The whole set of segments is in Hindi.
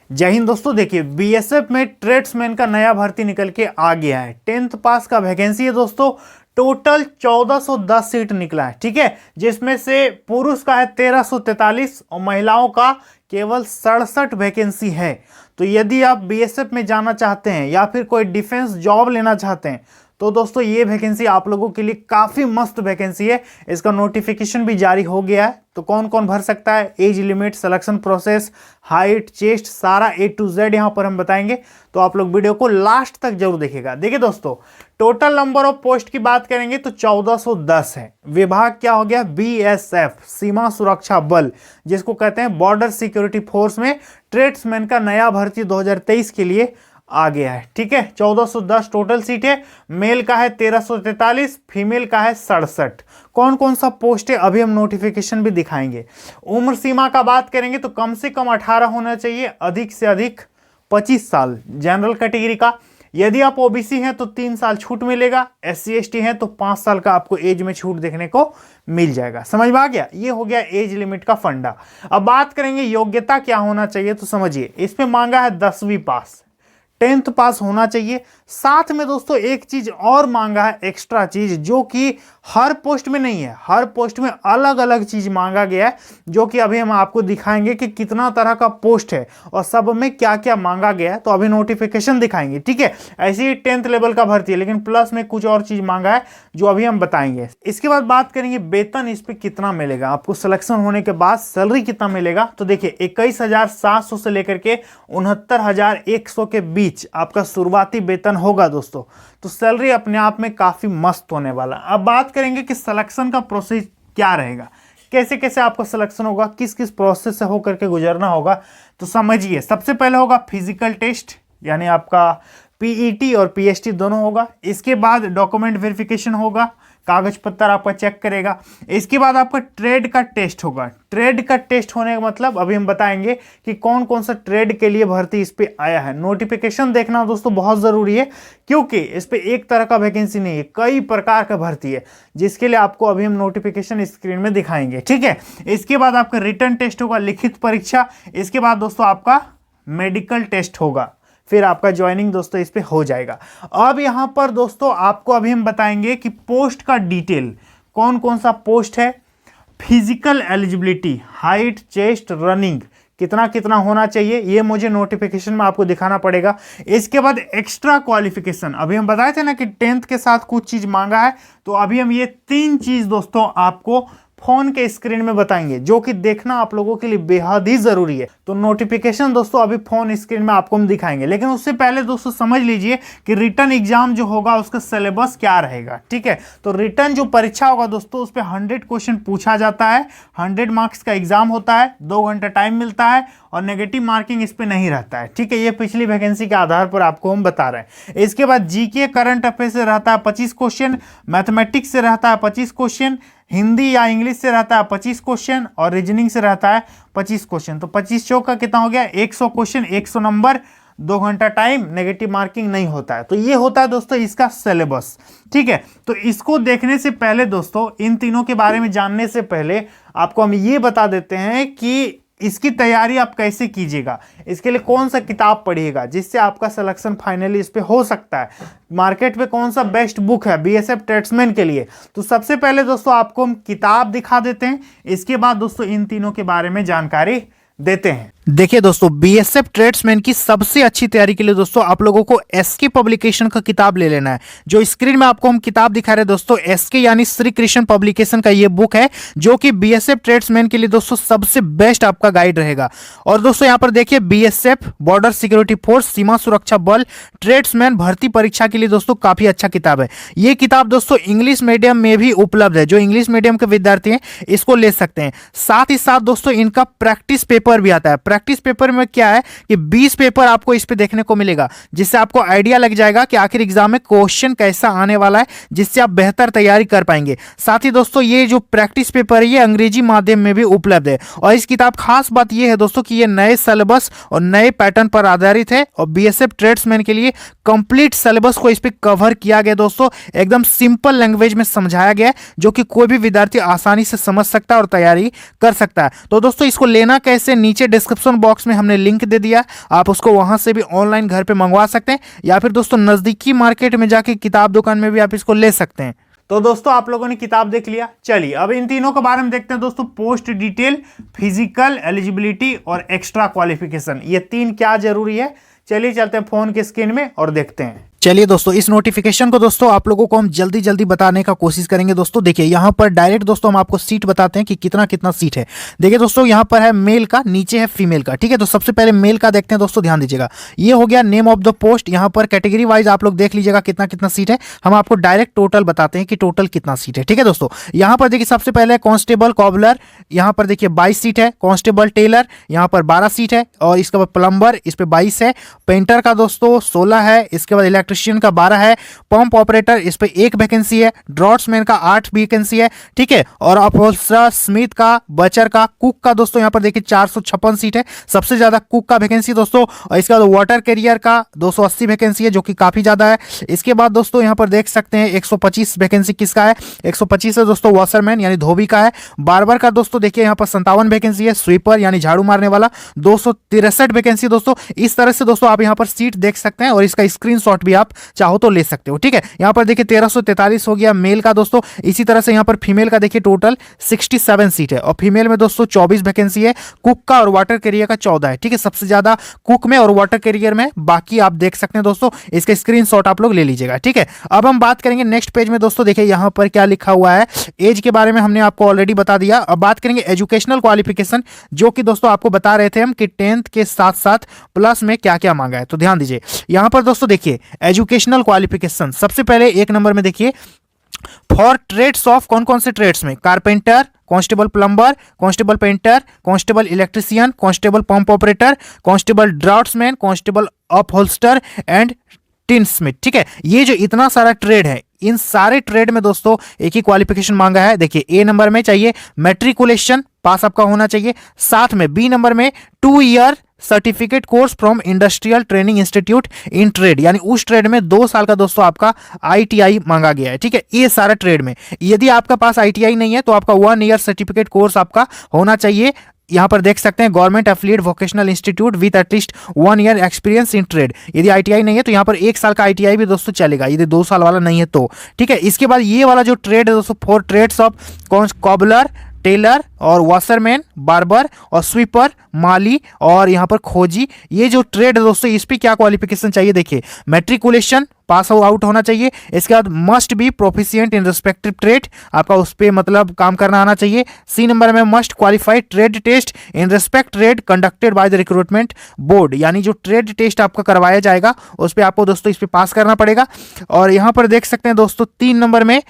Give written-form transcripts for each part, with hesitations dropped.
जय हिंद दोस्तों। देखिए बीएसएफ में ट्रेड्समैन का नया भर्ती निकल के आ गया है। 10th पास का वैकेंसी है दोस्तों। टोटल 1410 सीट निकला है, ठीक है, जिसमें से पुरुष का है 1343 और महिलाओं का केवल 67 वैकेंसी है। तो यदि आप बीएसएफ में जाना चाहते हैं या फिर कोई डिफेंस जॉब लेना चाहते हैं तो दोस्तों ये वैकेंसी आप लोगों के लिए काफ़ी मस्त वैकेंसी है। इसका नोटिफिकेशन भी जारी हो गया है। तो कौन कौन भर सकता है, age limit, selection process, height, chest, सारा A to Z यहाँ पर हम बताएंगे। तो आप लोग वीडियो को लास्ट तक जरूर देखिएगा। देखिए दोस्तों, टोटल नंबर ऑफ पोस्ट की बात करेंगे तो 1410 है। विभाग क्या हो गया, BSF, सीमा सुरक्षा बल, जिसको कहते हैं बॉर्डर सिक्योरिटी फोर्स में ट्रेड्समैन का नया भर्ती 2023 के लिए आ गया है, ठीक है। 1410 टोटल सीट है। मेल का है 1343, फीमेल का है 67। कौन कौन सा पोस्ट है अभी हम नोटिफिकेशन भी दिखाएंगे। उम्र सीमा का बात करेंगे तो कम से कम 18 होना चाहिए, अधिक से अधिक 25 साल जनरल कैटेगरी का। यदि आप ओबीसी हैं तो 3 साल छूट मिलेगा, SC ST हैं तो 5 साल का आपको एज में छूट देखने को मिल जाएगा। समझ में आ गया, ये हो गया एज लिमिट का फंडा। अब बात करेंगे योग्यता क्या होना चाहिए। तो समझिए, इसमें मांगा है 10वीं पास, 10th पास होना चाहिए। साथ में दोस्तों एक चीज और मांगा है, एक्स्ट्रा चीज, जो कि हर पोस्ट में नहीं है। हर पोस्ट में अलग अलग चीज मांगा गया है, जो कि अभी हम आपको दिखाएंगे कि कितना तरह का पोस्ट है और सब में क्या क्या मांगा गया है। तो अभी नोटिफिकेशन दिखाएंगे, ठीक है। ऐसे ही 10th लेवल का भर्ती है, लेकिन प्लस में कुछ और चीज मांगा है जो अभी हम बताएंगे। इसके बाद बात करेंगे वेतन इस पे कितना मिलेगा, आपको सिलेक्शन होने के बाद सैलरी कितना मिलेगा। तो देखिए 21,700 से लेकर के 69,100 के बीच आपका शुरुआती वेतन होगा दोस्तों। तो सैलरी अपने आप में काफी मस्त होने वाला। अब बात करेंगे कि सिलेक्शन का प्रोसेस क्या रहेगा, कैसे कैसे आपका सिलेक्शन होगा, किस किस प्रोसेस से होकर के गुजरना होगा। तो समझिए, सबसे पहले होगा फिजिकल टेस्ट, यानी आपका PET और PST दोनों होगा। इसके बाद डॉक्यूमेंट वेरिफिकेशन होगा, कागज पत्तर आपका चेक करेगा। इसके बाद आपका ट्रेड का टेस्ट होगा। ट्रेड का टेस्ट होने का मतलब अभी हम बताएंगे कि कौन कौन सा ट्रेड के लिए भर्ती इस पे आया है। नोटिफिकेशन देखना दोस्तों बहुत जरूरी है, क्योंकि इस पे एक तरह का वैकेंसी नहीं है, कई प्रकार का भर्ती है, जिसके लिए आपको अभी हम नोटिफिकेशन स्क्रीन में दिखाएंगे, ठीक है। इसके बाद आपका रिटन टेस्ट होगा, लिखित परीक्षा। इसके बाद दोस्तों आपका मेडिकल टेस्ट होगा, फिर आपका ज्वाइनिंग दोस्तों इस पे हो जाएगा। अब यहां पर दोस्तों आपको अभी हम बताएंगे कि पोस्ट का डिटेल, कौन कौन सा पोस्ट है, physical eligibility, height, chest, running, कितना कितना होना चाहिए, ये मुझे नोटिफिकेशन में आपको दिखाना पड़ेगा। इसके बाद एक्स्ट्रा क्वालिफिकेशन, अभी हम बताए थे ना कि 10th के साथ कुछ चीज मांगा है। तो अभी हम ये 3 चीज दोस्तों आपको फोन के स्क्रीन में बताएंगे, जो कि देखना आप लोगों के लिए बेहद ही जरूरी है। तो नोटिफिकेशन दोस्तों अभी फोन स्क्रीन में आपको हम दिखाएंगे, लेकिन उससे पहले दोस्तों समझ लीजिए कि रिटन एग्जाम जो होगा उसका सिलेबस क्या रहेगा, ठीक है। तो रिटन जो परीक्षा होगा दोस्तों, उस पर 100 क्वेश्चन पूछा जाता है, 100 मार्क्स का एग्जाम होता है, 2 घंटा टाइम मिलता है और नेगेटिव मार्किंग इस पर नहीं रहता है, ठीक है। ये पिछली वैकेंसी के आधार पर आपको हम बता रहे हैं। इसके बाद जीके करंट अफेयर से रहता है 25 क्वेश्चन, मैथमेटिक्स से रहता है 25 क्वेश्चन, हिंदी या इंग्लिश से रहता है 25 क्वेश्चन और रीजनिंग से रहता है 25 क्वेश्चन। तो 25 चौक का कितना हो गया, 100 क्वेश्चन, 100 नंबर, 2 घंटा टाइम, नेगेटिव मार्किंग नहीं होता है। तो ये होता है दोस्तों इसका सिलेबस, ठीक है। तो इसको देखने से पहले दोस्तों, इन तीनों के बारे में जानने से पहले आपको हम ये बता देते हैं कि इसकी तैयारी आप कैसे कीजिएगा, इसके लिए कौन सा किताब पढ़िएगा जिससे आपका सिलेक्शन फाइनली इस पे हो सकता है। मार्केट में कौन सा बेस्ट बुक है बीएसएफ ट्रेड्समैन के लिए। तो सबसे पहले दोस्तों आपको हम किताब दिखा देते हैं, इसके बाद दोस्तों इन तीनों के बारे में जानकारी देते हैं। देखिए दोस्तों, बीएसएफ ट्रेड्समैन की सबसे अच्छी तैयारी के लिए दोस्तों आप लोगों को एसके पब्लिकेशन का किताब ले लेना है। जो स्क्रीन में आपको हम किताब दिखा रहे हैं दोस्तों, एसके यानी श्री कृष्ण पब्लिकेशन का ये बुक है, जो कि बीएसएफ ट्रेड्समैन के लिए दोस्तों सबसे बेस्ट आपका गाइड रहेगा। और दोस्तों यहाँ पर देखिए, बीएसएफ बॉर्डर सिक्योरिटी फोर्स, सीमा सुरक्षा बल, ट्रेड्समैन भर्ती परीक्षा के लिए दोस्तों काफी अच्छा किताब है। ये किताब दोस्तों इंग्लिश मीडियम में भी उपलब्ध है, जो इंग्लिश मीडियम के विद्यार्थी हैं इसको ले सकते हैं। साथ ही साथ दोस्तों इनका प्रैक्टिस पेपर भी आता है। प्रैक्टिस पेपर में क्या है कि 20 पेपर आपको इस पे देखने को मिलेगा, जिससे आपको आइडिया लग जाएगा कि आखिर एग्जाम में क्वेश्चन कैसा आने वाला है, जिससे आप बेहतर तैयारी कर पाएंगे। साथ ही दोस्तों ये जो प्रैक्टिस पेपर है ये अंग्रेजी माध्यम में भी उपलब्ध है। और इस किताब खास बात ये है दोस्तों कि ये नए सिलेबस और नए पैटर्न पर आधारित है और बीएसएफ ट्रेड्समैन के लिए कंप्लीट सिलेबस को इस पे कवर किया गया दोस्तों। एकदम सिंपल लैंग्वेज में समझाया गया है, जो कि कोई भी विद्यार्थी आसानी से समझ सकता है और तैयारी कर सकता है। तो दोस्तों इसको लेना कैसे, नीचे डिस्क्रिप्शन डिस्क्रिप्शन बॉक्स में हमने लिंक दे दिया, आप उसको वहां से भी ऑनलाइन घर पे मंगवा सकते हैं, या फिर दोस्तों नजदीकी मार्केट में जाके किताब दुकान में भी आप इसको ले सकते हैं। तो दोस्तों आप लोगों ने किताब देख लिया, चलिए अब इन तीनों के बारे में देखते हैं दोस्तों। पोस्ट डिटेल, फिजिकल एलिजिबिलिटी और एक्स्ट्रा क्वालिफिकेशन, ये तीन क्या जरूरी है, चलिए चलते हैं फोन के स्क्रीन में और देखते हैं। चलिए दोस्तों इस नोटिफिकेशन को दोस्तों आप लोगों को हम जल्दी जल्दी बताने का कोशिश करेंगे। दोस्तों देखिए यहाँ पर डायरेक्ट दोस्तों हम आपको सीट बताते हैं कि कितना कितना सीट है। देखिए दोस्तों यहाँ पर है मेल का, नीचे है फीमेल का, ठीक है। तो सबसे पहले मेल का देखते हैं दोस्तों, ध्यान दीजिएगा। ये हो गया नेम ऑफ द पोस्ट, यहाँ पर कैटेगरी वाइज आप लोग देख लीजिएगा कितना कितना सीट है। हम आपको डायरेक्ट टोटल बताते हैं कि टोटल कितना सीट है, ठीक है दोस्तों। यहाँ पर देखिए सबसे पहले कांस्टेबल कॉबलर, यहाँ पर देखिए 22 सीट है। कांस्टेबल टेलर यहाँ पर 12 सीट है, और इसके बाद प्लम्बर इस पे 22 है। पेंटर का दोस्तों 16 है। इसके बाद इलेक्ट्रिशियन का 12 है। पंप ऑपरेटर इस पे 1 वैकेंसी है। ड्रॉट्समैन का 8 वैकेंसी है, ठीक है। और अपहोल्स्टरर, स्मिथ का, बचर का, कुक का दोस्तों यहाँ पर देखिए 456 सीट है, सबसे ज्यादा कुक का वैकेंसी दोस्तों। और इसके बाद वाटर कैरियर का 280 वैकेंसी है, जो कि काफी ज्यादा है। इसके बाद दोस्तों यहाँ पर देख सकते हैं 125 वैकेंसी किसका है, 125 है दोस्तों वॉशरमैन यानी धोबी का है। बार्बर का दोस्तों देखिए यहाँ पर 57 वैकेंसी है। स्वीपर यानी झाड़ू मारने वाला 263 वैकेंसी दोस्तों। इस तरह से दोस्तों आप यहाँ पर सीट देख सकते हैं, और इसका स्क्रीनशॉट भी आप चाहो तो ले सकते हो, ठीक है। यहाँ पर देखिए 1343 हो गया मेल का दोस्तों। इसी तरह से यहाँ पर फीमेल का देखिए टोटल 67 सीट है, और फीमेल में दोस्तों 24 वैकेंसी है। कुक का और वाटर कैरियर का 14 है, ठीक है। सबसे ज्यादा कुक में और वाटर कैरियर में, बाकी आप देख सकते हैं दोस्तों। इसका स्क्रीनशॉट आप लोग ले लीजिएगा, ठीक है। अब हम बात करेंगे नेक्स्ट पेज में दोस्तों, देखिए यहाँ पर क्या लिखा हुआ है। एज के बारे में हमने आपको ऑलरेडी बता दिया। अब बात करेंगे एजुकेशनल क्वालिफिकेशन, जो कि दोस्तों आपको बता रहे थे हम कि 10th के साथ साथ प्लस में क्या क्या मांगा है। तो ध्यान दीजिए यहाँ पर दोस्तों देखिए एजुकेशनल क्वालिफिकेशन, सबसे पहले 1 नंबर में देखिए फॉर ट्रेड्स ऑफ, कौन कौन से ट्रेड्स में, carpenter, constable plumber, constable painter, constable electrician, constable pump operator, constable draftsman, constable upholster and tin smith, ठीक है। ये जो इतना सारा ट्रेड है, इन सारे ट्रेड में दोस्तों एक ही क्वालिफिकेशन मांगा है। देखिए ए नंबर में चाहिए मैट्रिकुलेशन पास आपका होना चाहिए, साथ में बी नंबर में 2 year certificate course from industrial training institute in trade, यानी उस ट्रेड में 2 साल का दोस्तों आपका ITI मांगा गया है, ठीक है। ये सारा ट्रेड में, यदि आपका पास ITI नहीं है तो आपका 1 ईयर सर्टिफिकेट कोर्स आपका होना चाहिए। यहाँ पर देख सकते हैं government affiliate vocational institute with at least 1 year experience in trade. यदि ITI नहीं है तो यहाँ पर 1 साल का ITI भी दोस्तों चलेगा, यदि 2 साल वाला नहीं है तो, ठीक है। इसके बाद ये वाला जो ट्रेड है दोस्तों, 4 ट्रेड्स ऑफ कॉबलर, टेलर और वॉशरमैन, बार्बर और स्वीपर, माली और यहाँ पर खोजी, ये जो ट्रेड है दोस्तों, इस पे क्या क्वालिफिकेशन चाहिए। देखिए मैट्रिकुलेशन पास आउट होना चाहिए। इसके बाद must be proficient in respective trade, आपका उस पर मतलब काम करना आना चाहिए। सी नंबर में must qualified trade test in respect trade conducted by the recruitment board, यानी जो ट्रेड टेस्ट आपका करवाया जाएगा उस पर आपको दोस्तों इस पर पास करना पड़ेगा। और यहाँ पर देख सकते हैं दोस्तों 3 नंबर में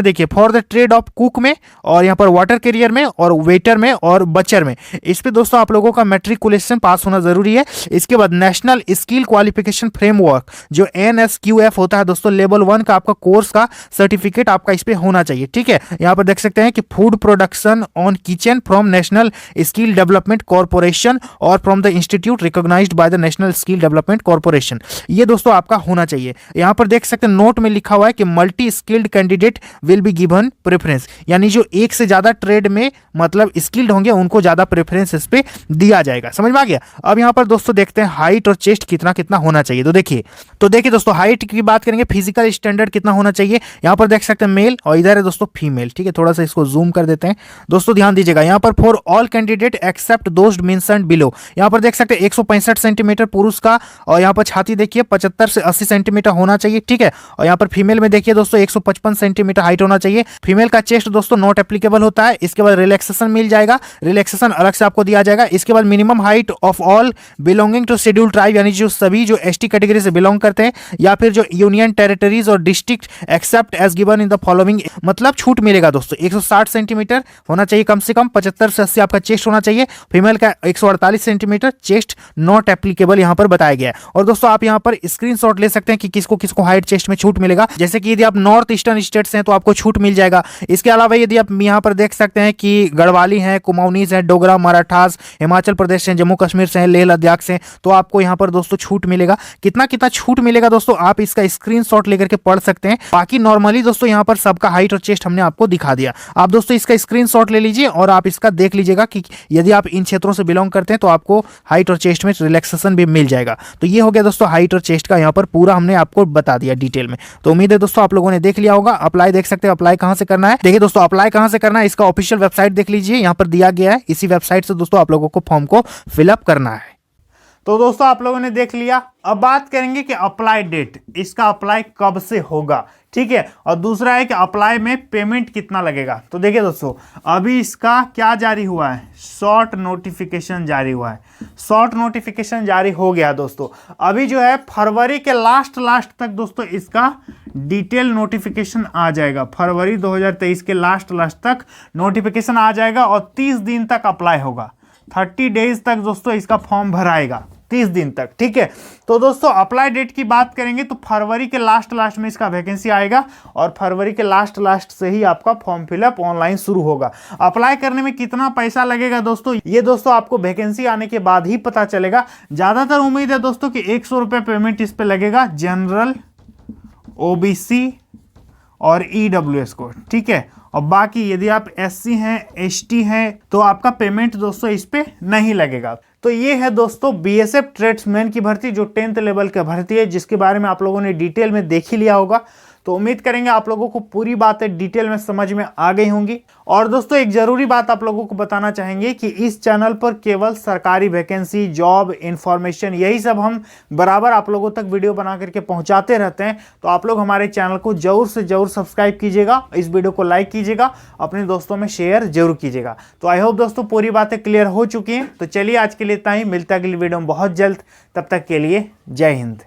देखिए for the trade off cook में, और यहाँ पर वाटर कैरियर में और वेटर में और बचर में, इस पे दोस्तों आप लोगों का मैट्रिकुलेशन पास होना जरूरी है। इसके बाद नेशनल स्किल क्वालिफिकेशन फ्रेमवर्क जो NSQF होता है दोस्तों, लेवल 1 का आपका कोर्स का सर्टिफिकेट आपका इस पे होना चाहिए, ठीक है। यहाँ पर देख सकते हैं कि food production on kitchen from national skill development corporation और from the institute recognised by the national skill development corporation, ये दोस्तों आपका होना चाहिए। यहाँ पर देख सकते हैं नोट में लिखा हुआ है कि multi skilled candidate will be given preference, यानी जो एक से ज्यादा ट्रेड में मतलब स्किल्ड होंगे उनको ज्यादा प्रेफरेंस इस पे दिया जाएगा। समझ में आ गया। अब यहाँ पर दोस्तों देखते हैं हाइट और चेस्ट कितना कितना होना चाहिए। तो देखिए दोस्तों हाइट की बात करेंगे, फिजिकल स्टैंडर्ड कितना होना चाहिए। यहाँ पर देख सकते हैं मेल, और इधर है दोस्तों फीमेल, ठीक है। थोड़ा सा इसको जूम कर देते हैं दोस्तों, ध्यान दीजिएगा। यहाँ पर for all candidate except those mentioned below, यहाँ पर देख सकते हैं 165 सेंटीमीटर पुरुष का, और यहाँ पर छाती देखिए 75 से 80 सेंटीमीटर होना चाहिए, ठीक है। और यहाँ पर फीमेल में देखिए दोस्तों 155 सेंटीमीटर हाइट होना चाहिए। फीमेल का चेस्ट दोस्तों नॉट एप्लीकेबल होता है। इसके बाद रिलैक्सेशन मिल जाएगा, रिलैक्सेशन अलग से आपको दिया जाएगा। इसके बाद minimum height of all belonging to schedule tribe, यानी जो सभी जो ST कैटेगरी से बिलोंग करते हैं, या फिर जो यूनियन टेरिटरीज और district except as given in the following, मतलब छूट मिलेगा दोस्तों। 160 सेंटीमीटर होना चाहिए कम से कम, 75 से 80 आपका चेस्ट होना चाहिए। फीमेल का 148 सेंटीमीटर, चेस्ट नॉट एप्लीकेबल यहाँ पर बताया गया है। और दोस्तों आप यहाँ पर स्क्रीनशॉट ले सकते हैं कि किसको किसको हाइट चेस्ट में छूट मिलेगा। जैसे कि यदि आप नॉर्थ ईस्टर्न स्टेट्स हैं तो आपको छूट मिल जाएगा। इसके अलावा यदि आप यहाँ पर देख सकते हैं कि गढ़वाली हैं, कुमाऊनीज हैं, डोगरा, मराठास, हिमाचल प्रदेश से, जम्मू कश्मीर से, लेह लद्दाख से, तो आपको यहाँ पर दोस्तों छूट मिलेगा। कितना कितना छूट मिलेगा दोस्तों आप इसका स्क्रीनशॉट लेकर के पढ़ सकते हैं। बाकी नॉर्मली दोस्तों यहाँ पर सबका हाइट और चेस्ट हमने आपको दिखा दिया। आप दोस्तों इसका स्क्रीनशॉट ले लीजिए और आप इसका देख लीजिएगा कि यदि आप इन क्षेत्रों से बिलोंग करते हैं तो आपको हाइट और चेस्ट में रिलैक्सेशन भी मिल जाएगा। तो ये हो गया दोस्तों हाइट और चेस्ट का, यहाँ पर पूरा हमने आपको बता दिया डिटेल में। तो उम्मीद है दोस्तों आप लोगों ने देख लिया होगा। अप्लाई देख सकते हैं, अप्लाई कहां से करना है। देखिए दोस्तों अप्लाई कहां से करना है, इसका ऑफिशियल वेबसाइट देख लीजिए, यहाँ पर दिया गया है। इसी वेबसाइट से दोस्तों आप लोगों को फॉर्म को फिलअप करना है। तो दोस्तों आप लोगों ने देख लिया। अब बात करेंगे कि अप्लाई डेट, इसका अप्लाई कब से होगा, ठीक है। और दूसरा है कि अप्लाई में पेमेंट कितना लगेगा। तो देखिए दोस्तों अभी इसका क्या जारी हुआ है, शॉर्ट नोटिफिकेशन जारी हुआ है। शॉर्ट नोटिफिकेशन जारी हो गया दोस्तों। अभी जो है फरवरी के लास्ट तक दोस्तों इसका डिटेल नोटिफिकेशन आ जाएगा। फरवरी 2023 के लास्ट तक नोटिफिकेशन आ जाएगा और 30 दिन तक अप्लाई होगा। 30 डेज तक दोस्तों इसका फॉर्म भराएगा, 30 दिन तक, ठीक है। तो दोस्तों अप्लाई डेट की बात करेंगे तो फरवरी के लास्ट में इसका वैकेंसी आएगा और फरवरी के लास्ट से ही आपका फॉर्म फिलअप ऑनलाइन शुरू होगा। अप्लाई करने में कितना पैसा लगेगा दोस्तों, ये दोस्तों आपको वैकेंसी आने के बाद ही पता चलेगा। ज्यादातर उम्मीद है दोस्तों कि 100 रुपये पेमेंट इस पे लगेगा, जनरल, ओबीसी और ईडब्ल्यूएस को, ठीक है। और बाकी यदि आप एससी हैं, एसटी हैं तो आपका पेमेंट दोस्तों इस पे नहीं लगेगा। तो ये है दोस्तों बीएसएफ ट्रेड्समैन की भर्ती, जो 10th लेवल की भर्ती है, जिसके बारे में आप लोगों ने डिटेल में देख ही लिया होगा। तो उम्मीद करेंगे आप लोगों को पूरी बातें डिटेल में समझ में आ गई होंगी। और दोस्तों एक जरूरी बात आप लोगों को बताना चाहेंगे कि इस चैनल पर केवल सरकारी वैकेंसी, जॉब, इंफॉर्मेशन, यही सब हम बराबर आप लोगों तक वीडियो बना करके पहुंचाते रहते हैं। तो आप लोग हमारे चैनल को जरूर से जरूर सब्सक्राइब कीजिएगा, इस वीडियो को लाइक कीजिएगा, अपने दोस्तों में शेयर जरूर कीजिएगा। तो आई होप दोस्तों पूरी बातें क्लियर हो चुकी हैं। तो चलिए आज के लिए इतना ही, मिलता है अगली वीडियो में बहुत जल्द। तब तक के लिए जय हिंद।